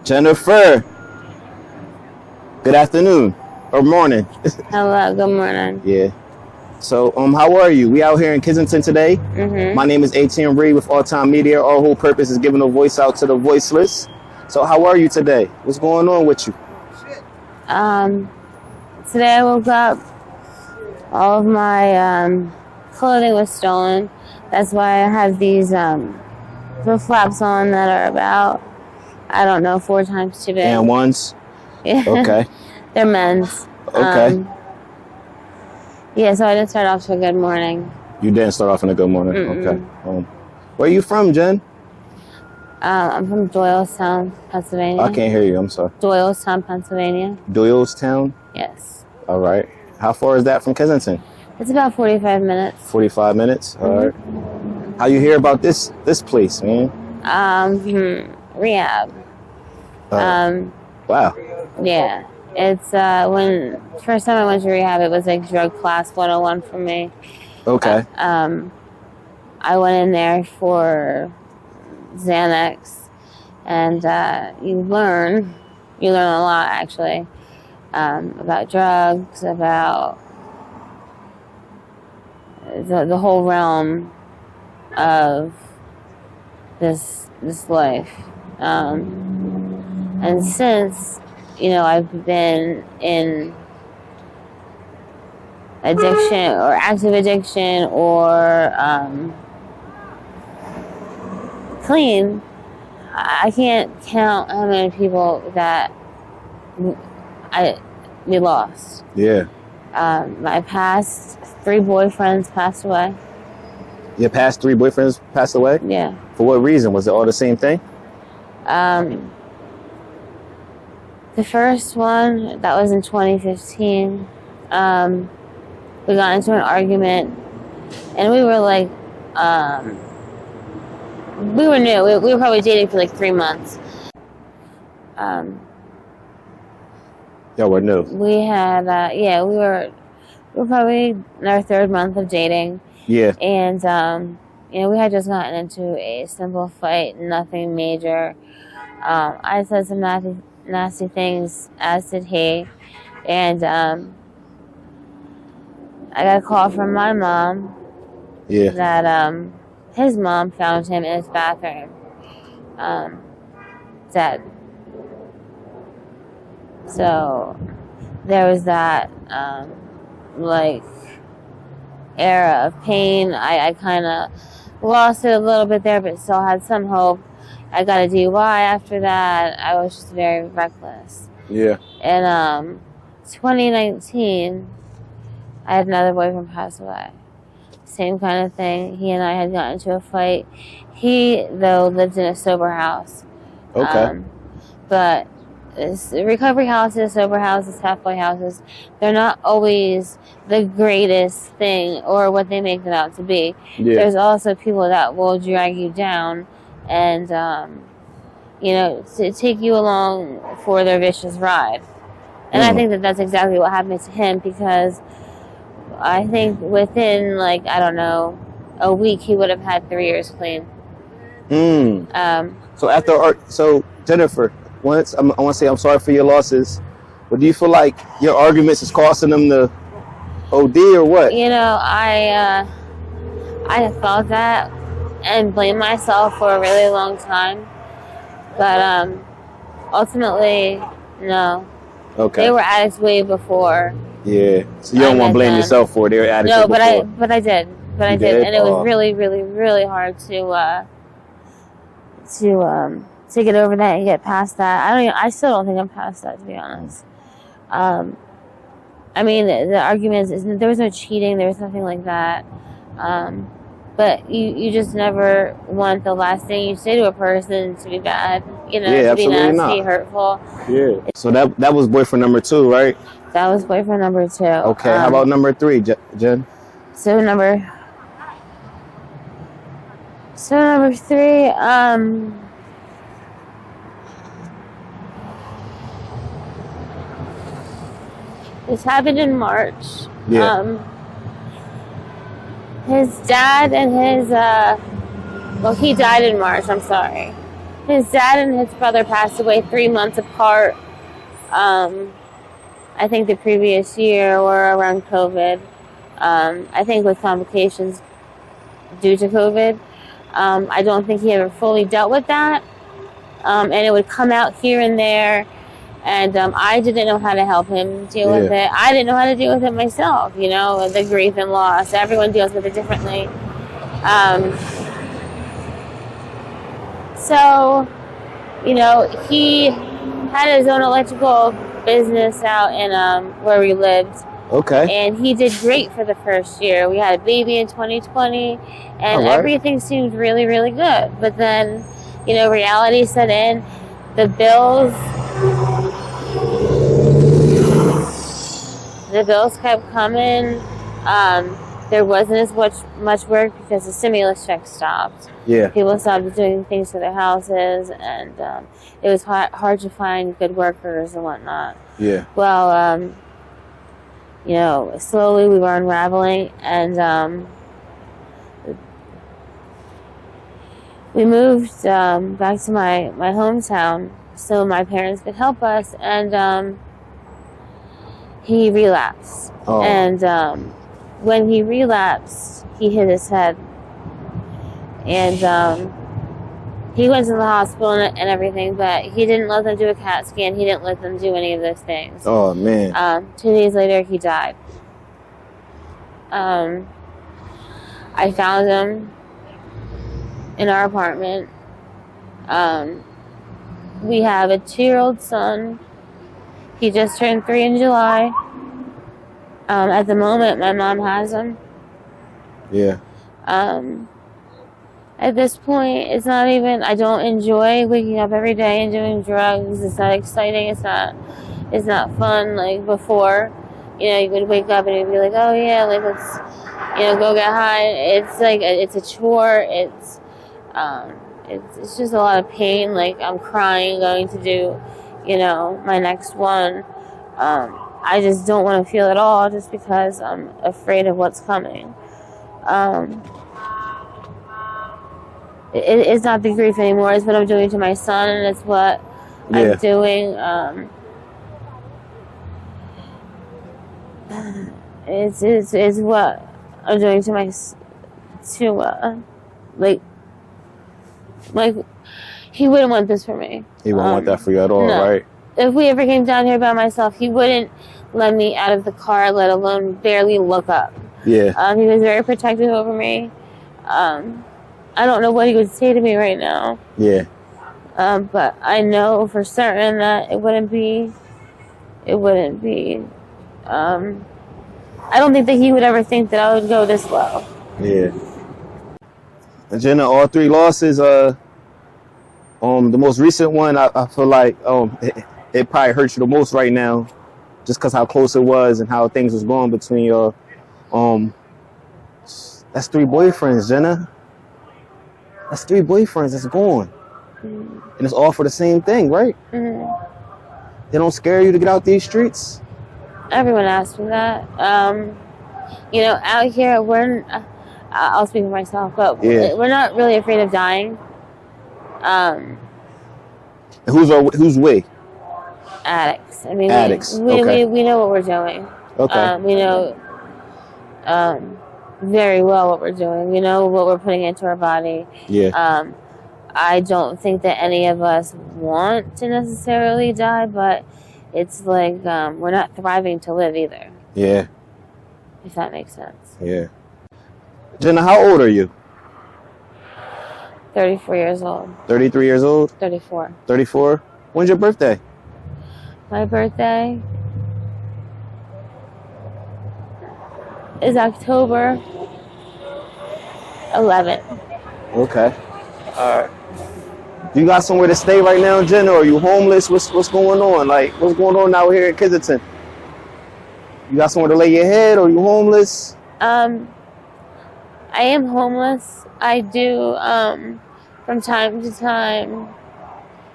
Jennifer, good afternoon or morning. Hello, good morning. Yeah. So, how are you? We out here in Kensington today. My name is ATM Reed with All Time Media. Our whole purpose is giving a voice out to the voiceless. So, how are you today? What's going on with you? Today I woke up. All of my clothing was stolen. That's why I have these flip-flops on that are about, I don't know, 4 times too big. And ones? Yeah. Okay. They're men's. Okay. Yeah, so I didn't start off to a good morning. You didn't start off in a good morning? Okay. Where are you from, Jen? I'm from Doylestown, Pennsylvania. I can't hear you. I'm sorry. Doylestown, Pennsylvania. Doylestown? Yes. All right. How far is that from Kensington? It's about 45 minutes. 45 minutes? All right. How you hear about this place, man? Rehab. Wow. Yeah. It's when first time I went to rehab, it was like drug class 101 for me. Okay. I went in there for Xanax, and you learn a lot actually, about drugs, about the whole realm of this life, and since I've been in addiction or active addiction or clean, I can't count how many people that we lost. Yeah. My past 3 boyfriends passed away. Your past 3 boyfriends passed away? Yeah. For what reason? Was it all the same thing? The first one, that was in 2015. We got into an argument, and we were like, we were new. We were probably dating for like 3 months. Yeah, we're new. We had, we were probably in our 3rd month of dating. Yeah. And, we had just gotten into a simple fight, nothing major. I said some nasty things, as did he. And I got a call from my mom that his mom found him in his bathroom, dead. So there was that era of pain. I kind of lost it a little bit there, but still had some hope. I got a DUI after that. I was just very reckless. Yeah. In 2019, I had another boyfriend pass away. Same kind of thing. He and I had gotten into a fight. He, though, lived in a sober house. Okay. But recovery houses, sober houses, halfway houses, they're not always the greatest thing or what they make them out to be. Yeah. There's also people that will drag you down and, to take you along for their vicious ride. And I think that that's exactly what happened to him, because I think within, a week, he would have had 3 years clean. So Jennifer, I want to say I'm sorry for your losses. But do you feel like your arguments is costing them the OD or what? I thought that and blamed myself for a really long time. But ultimately, no. Okay. They were addicts way before. Yeah. So you don't want to blame yourself for it. They were addicts before. No, but I did. I did. And it was really, really, really hard to get over that and get past that. I still don't think I'm past that, to be honest. The arguments is there was no cheating, there was nothing like that. But you just never want the last thing you say to a person to be bad, to be nasty, hurtful. Yeah. So that was boyfriend number 2, right? That was boyfriend number 2. Okay. How about number 3, Jen? So number 3, this happened in March. Yeah. His dad and his, he died in March, I'm sorry. His dad and his brother passed away 3 months apart. I think the previous year or around COVID. I think with complications due to COVID. I don't think he ever fully dealt with that. And it would come out here and there. And I didn't know how to help him deal with it. I didn't know how to deal with it myself, you know, the grief and loss. Everyone deals with it differently. So, you know, he had his own electrical business out in where we lived. Okay. And he did great for the first year. We had a baby in 2020, and everything seemed really, really good. But then, you know, reality set in. The bills kept coming. There wasn't as much work because the stimulus check stopped. Yeah. People stopped doing things to their houses, and it was hard to find good workers and whatnot. Yeah. Well, you know, slowly we were unraveling, and we moved back to my hometown so my parents could help us, and he relapsed. Oh. And when he relapsed, he hit his head, and he went to the hospital and everything, but he didn't let them do a CAT scan. He didn't let them do any of those things. Oh, man. 2 days later, he died. I found him in our apartment. We have a 2-year-old son. He just turned 3 in July. At the moment, my mom has him. Yeah. At this point, it's not even, I don't enjoy waking up every day and doing drugs. It's not exciting. It's not fun like before. You know, you would wake up and you'd be like, oh yeah, like let's, you know, go get high. It's like, it's a chore. It's just a lot of pain. Like I'm crying, going to do, you know, my next one. I just don't want to feel it all just because I'm afraid of what's coming. It's not the grief anymore. It's what I'm doing to my son, and it's what I'm doing. It's what I'm doing to my like he wouldn't want this for me. He wouldn't want that for you at all, no. Right? If we ever came down here by myself, he wouldn't let me out of the car, let alone barely look up. Yeah. He was very protective over me. I don't know what he would say to me right now. Yeah. But I know for certain that it wouldn't be. I don't think that he would ever think that I would go this low. Yeah. And Jenna, all 3 losses, the most recent one, I feel like it probably hurts you the most right now, just because how close it was and how things was going between your, that's 3 boyfriends, Jenna. That's 3 boyfriends that's gone. Mm-hmm. And it's all for the same thing, right? Mm-hmm. They don't scare you to get out these streets? Everyone asks me that. You know, out here, I'll speak for myself, but we're not really afraid of dying. Who's we? Addicts. I mean, addicts. We know what we're doing. Okay. We know very well what we're doing. We know what we're putting into our body. Yeah. I don't think that any of us want to necessarily die, but it's like we're not thriving to live either. Yeah. If that makes sense. Yeah. Jenna, how old are you? 34 years old. 33 years old? 34. 34? When's your birthday? My birthday is October 11th. Okay. All right. You got somewhere to stay right now, Jenna, or are you homeless? What's going on? Like, what's going on out here in Kensington? You got somewhere to lay your head, or are you homeless? I am homeless. I do, from time to time,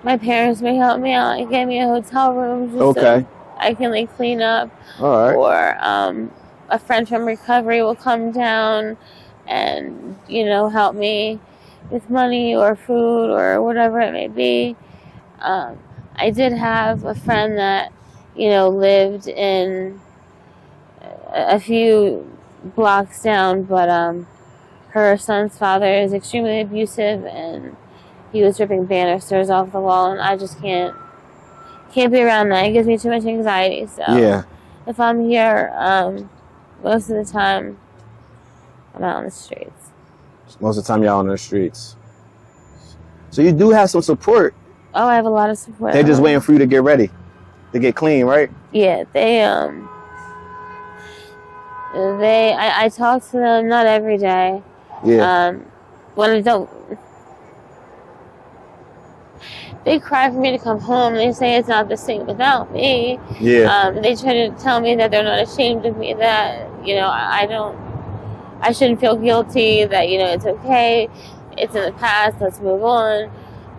my parents may help me out and get me a hotel room just so I can, like, clean up. All right. Or a friend from recovery will come down and, you know, help me with money or food or whatever it may be. I did have a friend that, lived in a few blocks down, but her son's father is extremely abusive, and he was ripping banisters off the wall, and I just can't be around that. It gives me too much anxiety. So Yeah. if I'm here, most of the time I'm out on the streets. Most of the time, y'all on the streets. So you do have some support. Oh, I have a lot of support. They're just waiting for you to get ready, to get clean, right? Yeah, I talk to them, not every day. Yeah. When I don't, they cry for me to come home. They say it's not the same without me. Yeah. They try to tell me that they're not ashamed of me, that, I shouldn't feel guilty, that, it's okay. It's in the past. Let's move on.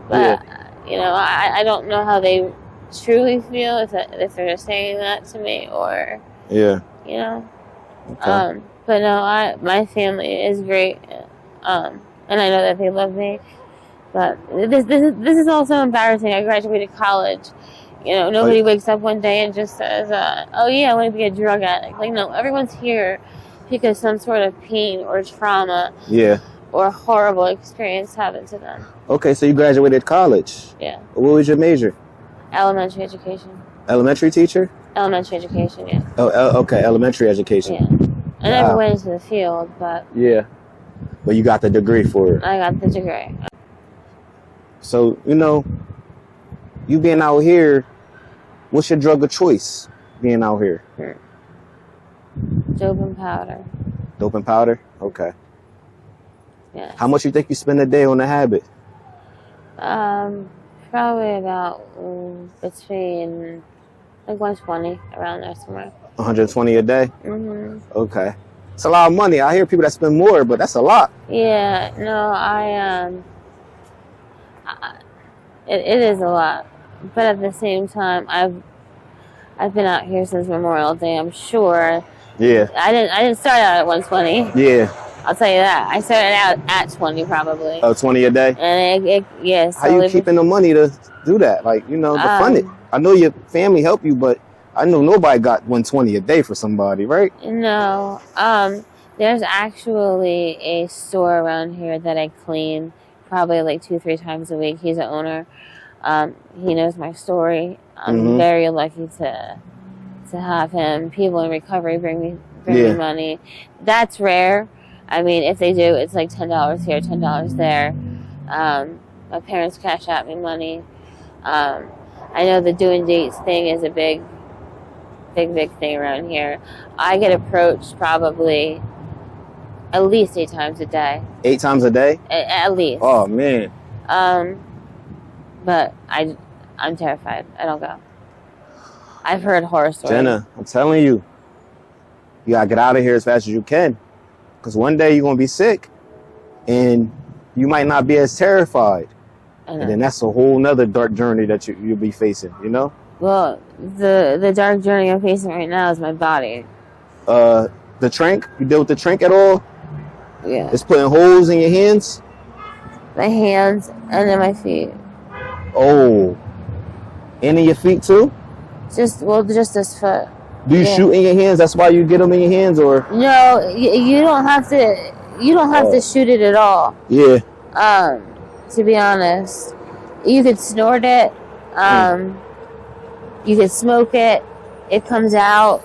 But, I don't know how they truly feel, if they're just saying that to me, or, Yeah. Okay. But no, my family is great, and I know that they love me. But this is also embarrassing. I graduated college. Nobody wakes up one day and just says, "Oh yeah, I want to be a drug addict." Like, no, everyone's here because some sort of pain or trauma, or horrible experience happened to them. Okay, so you graduated college. Yeah. What was your major? Elementary education. Elementary teacher? Elementary education, yeah. Oh, okay, elementary education. Yeah. I never went into the field, but... Yeah. But you got the degree for it. I got the degree. So, you being out here, what's your drug of choice being out here? Dope and powder. Dope and powder? Okay. Yeah. How much you think you spend a day on the habit? Probably about between... like 120, around there somewhere. 120 a day? Mm-hmm. Okay. It's a lot of money. I hear people that spend more, but that's a lot. Yeah, no, it is a lot. But at the same time, I've been out here since Memorial Day, I'm sure. Yeah. I didn't start out at 120. Yeah. I'll tell you that. I started out at 20 probably. Oh, 20 a day? And yes. How you keeping the money to do that? Like, to fund it? I know your family help you, but I know nobody got 120 a day for somebody, right? No. There's actually a store around here that I clean probably like 2-3 times a week. He's the owner. He knows my story. I'm very lucky to have him. People in recovery bring me money. That's rare. I mean, if they do, it's like $10 here, $10 there. My parents cash out me money. I know the doing dates thing is a big thing around here. I get approached probably at least 8 times a day. 8 times a day? At least. Oh, man. But I'm terrified. I don't go. I've heard horror stories. Jenna, I'm telling you, you gotta get out of here as fast as you can. Because one day you're going to be sick, and you might not be as terrified. And then that's a whole nother dark journey that you'll be facing, Well, the dark journey I'm facing right now is my body. The trank? You deal with the trank at all? Yeah. It's putting holes in your hands? My hands and then my feet. Oh. And in your feet too? Just this foot. Do you shoot in your hands? That's why you get them in your hands, or? No, you don't have to. You don't have to shoot it at all. Yeah. To be honest, you could snort it. You could smoke it. It comes out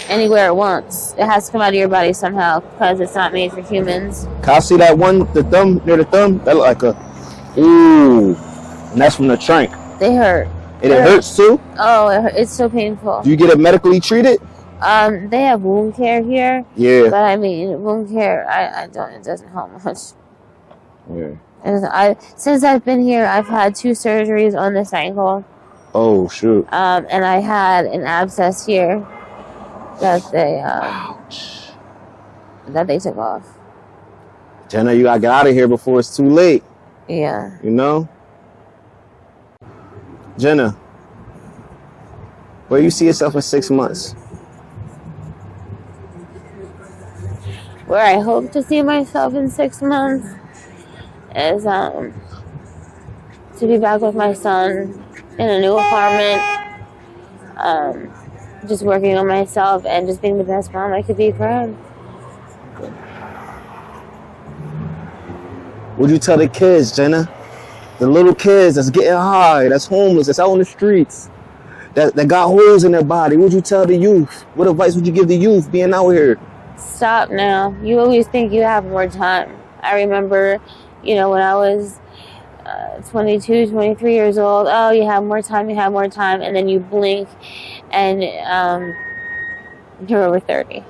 anywhere it wants. It has to come out of your body somehow because it's not made for humans. Can I see that one, the thumb, near the thumb? That look like a... Ooh. And that's from the trank. They hurt. And it hurts too? Oh, it's so painful. Do you get it medically treated? They have wound care here. Yeah. But I mean, wound care, it doesn't help much. Yeah. And since I've been here, I've had 2 surgeries on this ankle. Oh, shoot. And I had an abscess here that they took off. Jenna, you gotta get out of here before it's too late. Yeah. Jenna, where you see yourself in 6 months? Where I hope to see myself in 6 months? is to be back with my son in a new apartment, just working on myself and just being the best mom I could be for him. What'd you tell the kids, Jenna? The little kids that's getting high, that's homeless, that's out on the streets, that got holes in their body. What'd you tell the youth? What advice would you give the youth being out here? Stop now. You always think you have more time. I remember, when I was 22, 23 years old, oh, you have more time, and then you blink and you're over 30.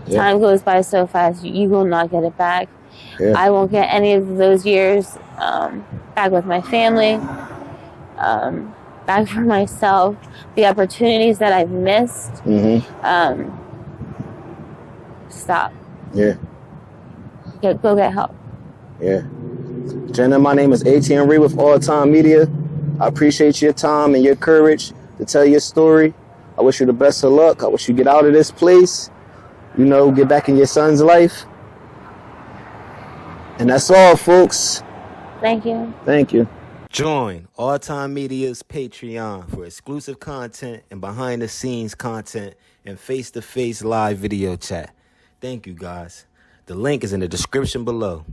Yeah. Time goes by so fast, you will not get it back. Yeah. I won't get any of those years back with my family, back for myself, the opportunities that I've missed. Mm-hmm. Stop. Yeah. Go get help. Yeah. Jenna, my name is ATN Ray with All Time Media. I appreciate your time and your courage to tell your story. I wish you the best of luck. I wish you get out of this place, get back in your son's life. And that's all, folks. Thank you. Thank you. Join All Time Media's Patreon for exclusive content and behind-the-scenes content and face-to-face live video chat. Thank you, guys. The link is in the description below.